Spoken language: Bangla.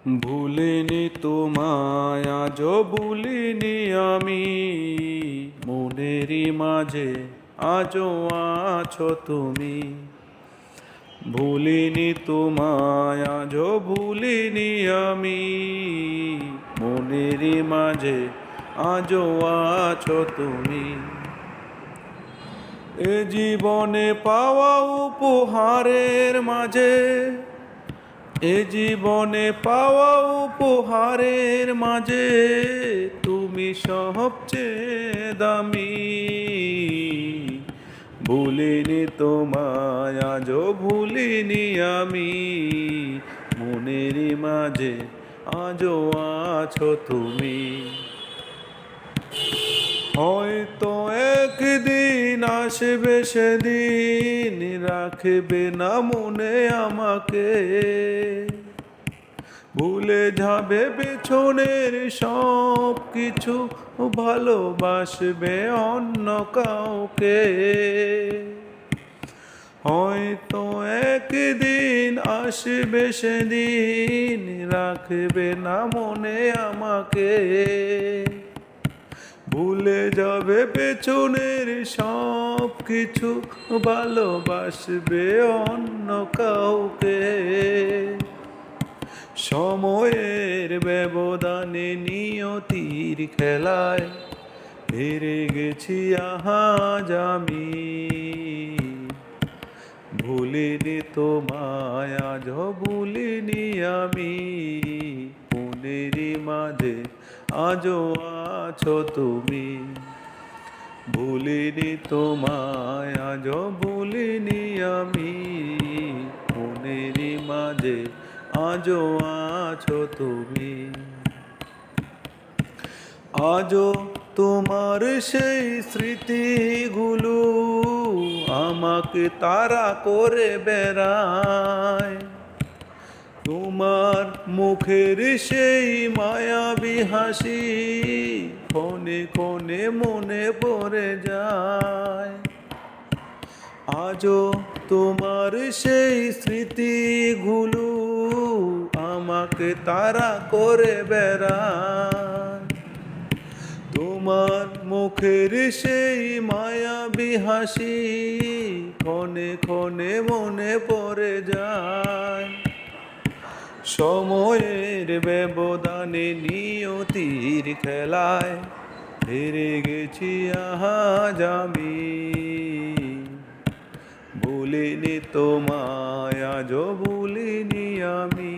ভুলিনি তোমায় আজও ভুলিনি আমি, মনেরই মাঝে আজও আছো তুমি। ভুলিনি তোমায় আজও ভুলিনি আমি, মনেরই মাঝে আজও আছো তুমি। এ জীবনে পাওয়া উপহারের মাঝে, এ জীবনে পাওয়া উপহারের মাঝে তুমি সবচেয়ে দামি। ভুলিনি তোমায় আজও ভুলিনি আমি, মনেরই মাঝে আজও আছো তুমি। হয়তো একদিন আসবে সেদিন, রাখবে না মনে আমাকে, ভুলে যাবে পেছনের সব কিছু, ভালোবাসবে অন্য কাউকে। হয়তো একদিন আসবে সেদিন, রাখবে না মনে আমাকে, ভুলে যাবে পেছনের সব কিছু, ভালোবাসবে অন্য কাউকে। সময়ের ব্যবধানে নিয়তির খেলায় হেরে গেছি আজ আমি। ভুলিনি তোমায় আজও ভুলিনি আমি, মনেরই মাঝে আজও আছো তুমি। ভুলিনি তোমায় আজও ভুলিনি আমি, মনেরই মাঝে আজও আছো তুমি। আজও তোমার সেই স্মৃতিগুলো আমাকে তাড়া করে বেড়ায়, তোমার মুখের সেই মায়াবী হাসি ক্ষণে ক্ষণে মনে পড়ে যায়। আজও তোমার সেই স্মৃতিগুলো আমাকে তাড়া করে বেড়ায়, তোমার মুখের সেই মায়াবী হাসি ক্ষণে ক্ষণে মনে পড়ে যায়। সময়ের ব্যবধানে নিয়তির খেলায় হেরে গেছি আজ আমি। ভুলিনি তোমায় আজও ভুলিনি আমি।